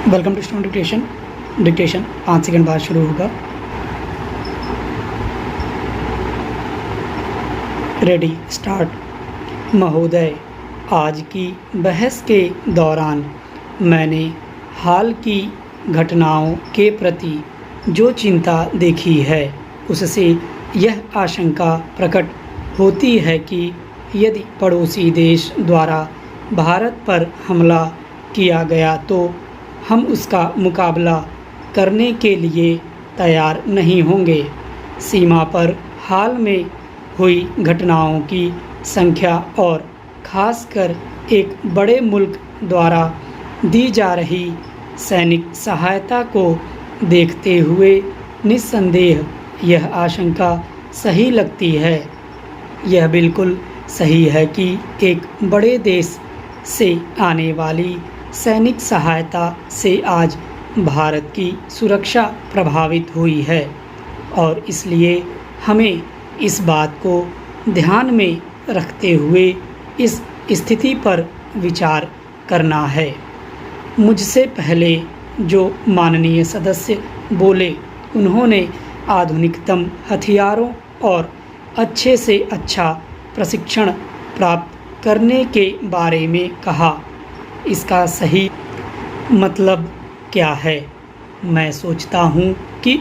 Welcome to student dictation 5 second बाद शुरू होगा। Ready start. महोदय, आज की बहस के दौरान मैंने हाल की घटनाओं के प्रति जो चिंता देखी है उससे यह आशंका प्रकट होती है कि यदि पड़ोसी देश द्वारा भारत पर हमला किया गया तो हम उसका मुकाबला करने के लिए तैयार नहीं होंगे। सीमा पर हाल में हुई घटनाओं की संख्या और ख़ासकर एक बड़े मुल्क द्वारा दी जा रही सैनिक सहायता को देखते हुए निस्संदेह यह आशंका सही लगती है। यह बिल्कुल सही है कि एक बड़े देश से आने वाली सैनिक सहायता से आज भारत की सुरक्षा प्रभावित हुई है और इसलिए हमें इस बात को ध्यान में रखते हुए इस स्थिति पर विचार करना है। मुझसे पहले जो माननीय सदस्य बोले उन्होंने आधुनिकतम हथियारों और अच्छे से अच्छा प्रशिक्षण प्राप्त करने के बारे में कहा। इसका सही मतलब क्या है? मैं सोचता हूँ कि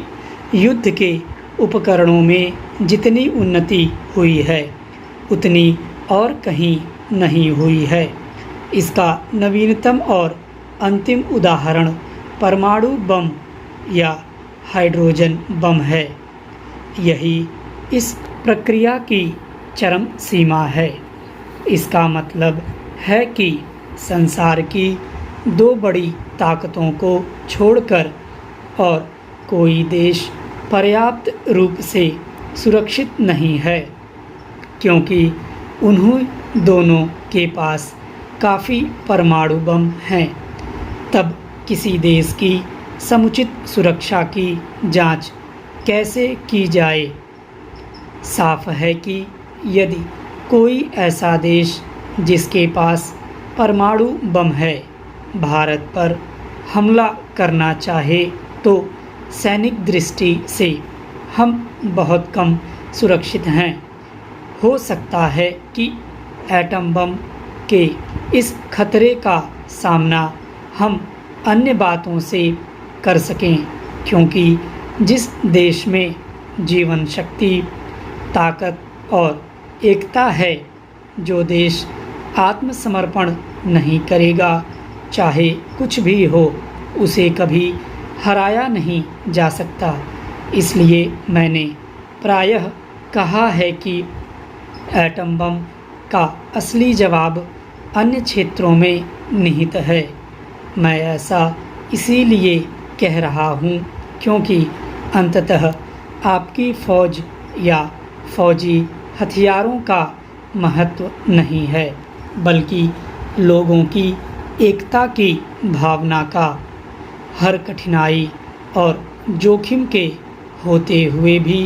युद्ध के उपकरणों में जितनी उन्नति हुई है उतनी और कहीं नहीं हुई है। इसका नवीनतम और अंतिम उदाहरण परमाणु बम या हाइड्रोजन बम है। यही इस प्रक्रिया की चरम सीमा है। इसका मतलब है कि संसार की दो बड़ी ताकतों को छोड़कर और कोई देश पर्याप्त रूप से सुरक्षित नहीं है, क्योंकि उन्हीं दोनों के पास काफ़ी परमाणु बम हैं। तब किसी देश की समुचित सुरक्षा की जांच कैसे की जाए? साफ है कि यदि कोई ऐसा देश जिसके पास परमाणु बम है भारत पर हमला करना चाहे तो सैनिक दृष्टि से हम बहुत कम सुरक्षित हैं। हो सकता है कि एटम बम के इस खतरे का सामना हम अन्य बातों से कर सकें, क्योंकि जिस देश में जीवन शक्ति, ताकत और एकता है, जो देश आत्मसमर्पण नहीं करेगा चाहे कुछ भी हो, उसे कभी हराया नहीं जा सकता। इसलिए मैंने प्रायः कहा है कि एटम बम का असली जवाब अन्य क्षेत्रों में निहित है। मैं ऐसा इसीलिए कह रहा हूँ क्योंकि अंततः आपकी फ़ौज या फ़ौजी हथियारों का महत्व नहीं है, बल्कि लोगों की एकता की भावना का। हर कठिनाई और जोखिम के होते हुए भी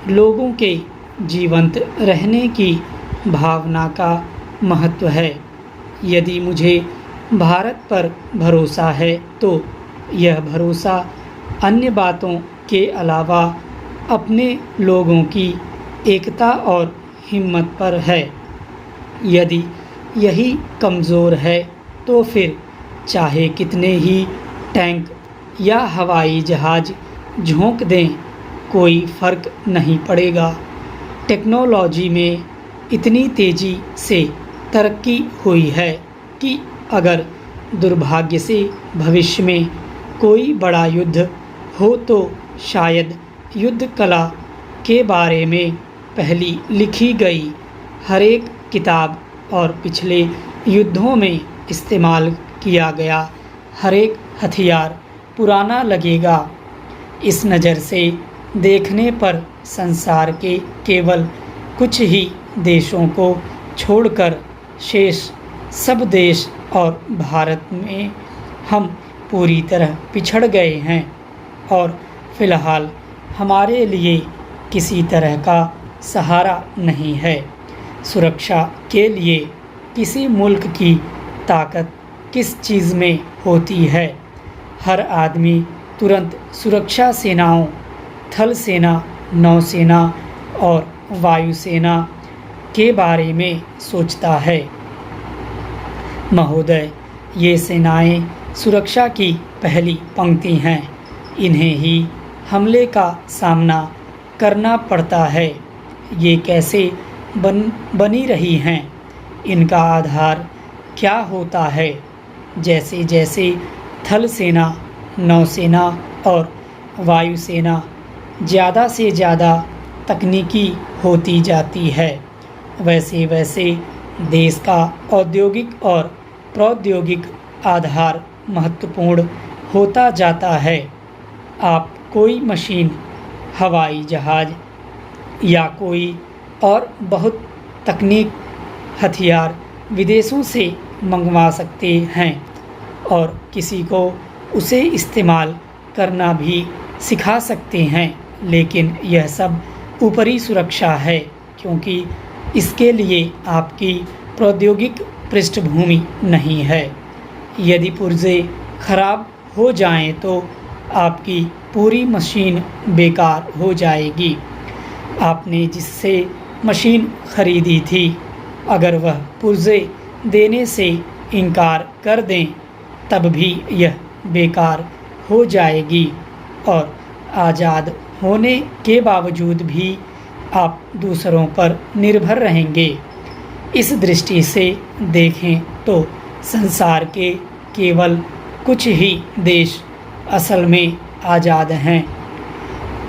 लोगों के जीवंत रहने की भावना का महत्व है। यदि मुझे भारत पर भरोसा है तो यह भरोसा अन्य बातों के अलावा अपने लोगों की एकता और हिम्मत पर है। यदि यही कमज़ोर है तो फिर चाहे कितने ही टैंक या हवाई जहाज़ झोंक दें, कोई फ़र्क नहीं पड़ेगा। टेक्नोलॉजी में इतनी तेज़ी से तरक्की हुई है कि अगर दुर्भाग्य से भविष्य में कोई बड़ा युद्ध हो तो शायद युद्ध कला के बारे में पहली लिखी गई हर एक किताब और पिछले युद्धों में इस्तेमाल किया गया हर एक हथियार पुराना लगेगा। इस नज़र से देखने पर संसार के केवल कुछ ही देशों को छोड़कर शेष सब देश और भारत में हम पूरी तरह पिछड़ गए हैं और फ़िलहाल हमारे लिए किसी तरह का सहारा नहीं है। सुरक्षा के लिए किसी मुल्क की ताकत किस चीज़ में होती है? हर आदमी तुरंत सुरक्षा सेनाओं, थल सेना, नौसेना और वायुसेना के बारे में सोचता है। महोदय, ये सेनाएं सुरक्षा की पहली पंक्ति हैं। इन्हें ही हमले का सामना करना पड़ता है। ये कैसे बनी रही हैं? इनका आधार क्या होता है? जैसे जैसे थल सेना, नौसेना और वायुसेना ज़्यादा से ज़्यादा तकनीकी होती जाती है, वैसे वैसे देश का औद्योगिक और प्रौद्योगिक आधार महत्वपूर्ण होता जाता है। आप कोई मशीन, हवाई जहाज़ या कोई और बहुत तकनीक हथियार विदेशों से मंगवा सकते हैं और किसी को उसे इस्तेमाल करना भी सिखा सकते हैं, लेकिन यह सब ऊपरी सुरक्षा है, क्योंकि इसके लिए आपकी प्रौद्योगिक पृष्ठभूमि नहीं है। यदि पुर्जे खराब हो जाएं तो आपकी पूरी मशीन बेकार हो जाएगी। आपने जिससे मशीन खरीदी थी, अगर वह पुर्जे देने से इनकार कर दें तब भी यह बेकार हो जाएगी और आज़ाद होने के बावजूद भी आप दूसरों पर निर्भर रहेंगे। इस दृष्टि से देखें तो संसार के केवल कुछ ही देश असल में आज़ाद हैं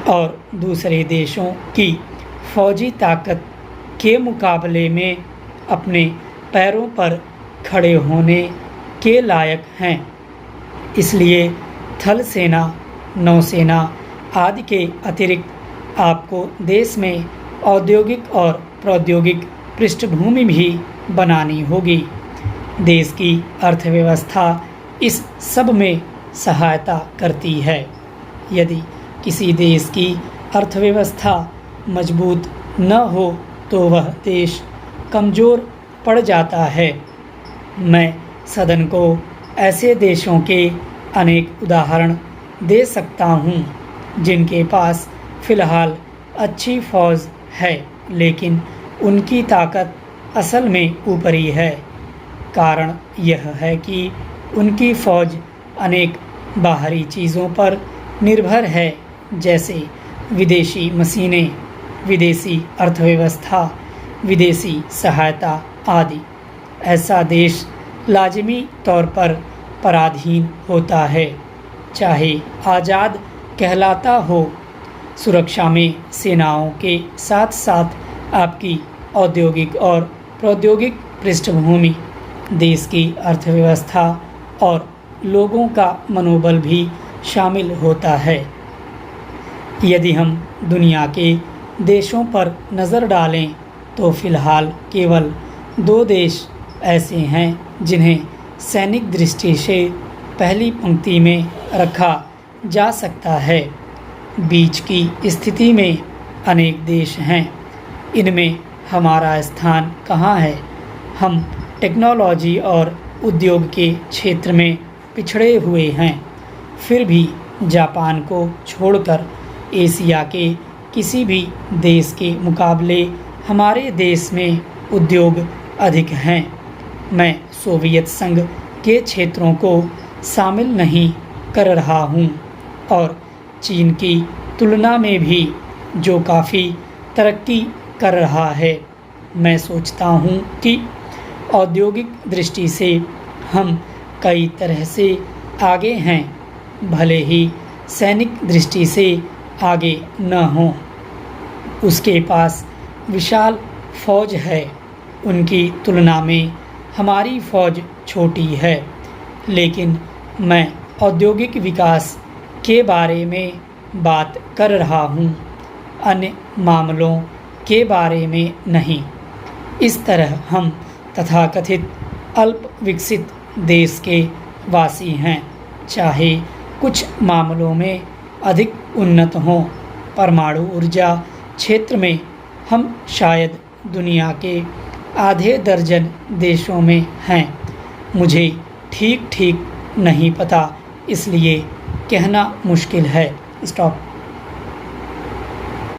और दूसरे देशों की फौजी ताकत के मुकाबले में अपने पैरों पर खड़े होने के लायक हैं। इसलिए थल सेना, नौसेना आदि के अतिरिक्त आपको देश में औद्योगिक और प्रौद्योगिक पृष्ठभूमि भी बनानी होगी। देश की अर्थव्यवस्था इस सब में सहायता करती है। यदि किसी देश की अर्थव्यवस्था मजबूत न हो तो वह देश कमज़ोर पड़ जाता है। मैं सदन को ऐसे देशों के अनेक उदाहरण दे सकता हूँ जिनके पास फ़िलहाल अच्छी फ़ौज है, लेकिन उनकी ताकत असल में ऊपरी है। कारण यह है कि उनकी फ़ौज अनेक बाहरी चीज़ों पर निर्भर है, जैसे विदेशी मशीनें, विदेशी अर्थव्यवस्था, विदेशी सहायता आदि। ऐसा देश लाजिमी तौर पर पराधीन होता है, चाहे आज़ाद कहलाता हो। सुरक्षा में सेनाओं के साथ साथ आपकी औद्योगिक और प्रौद्योगिक पृष्ठभूमि, देश की अर्थव्यवस्था और लोगों का मनोबल भी शामिल होता है। यदि हम दुनिया के देशों पर नज़र डालें तो फ़िलहाल केवल 2 देश ऐसे हैं जिन्हें सैनिक दृष्टि से पहली पंक्ति में रखा जा सकता है। बीच की स्थिति में अनेक देश हैं। इनमें हमारा स्थान कहाँ है? हम टेक्नोलॉजी और उद्योग के क्षेत्र में पिछड़े हुए हैं। फिर भी जापान को छोड़कर एशिया के किसी भी देश के मुकाबले हमारे देश में उद्योग अधिक हैं। मैं सोवियत संघ के क्षेत्रों को शामिल नहीं कर रहा हूँ और चीन की तुलना में भी, जो काफ़ी तरक्की कर रहा है। मैं सोचता हूँ कि औद्योगिक दृष्टि से हम कई तरह से आगे हैं, भले ही सैनिक दृष्टि से आगे न हों। उसके पास विशाल फौज है। उनकी तुलना में हमारी फौज छोटी है, लेकिन मैं औद्योगिक विकास के बारे में बात कर रहा हूँ, अन्य मामलों के बारे में नहीं। इस तरह हम तथाकथित अल्प विकसित देश के वासी हैं, चाहे कुछ मामलों में अधिक उन्नत हों। परमाणु ऊर्जा क्षेत्र में हम शायद दुनिया के आधे दर्जन देशों में हैं। मुझे ठीक ठीक नहीं पता इसलिए कहना मुश्किल है। स्टॉप।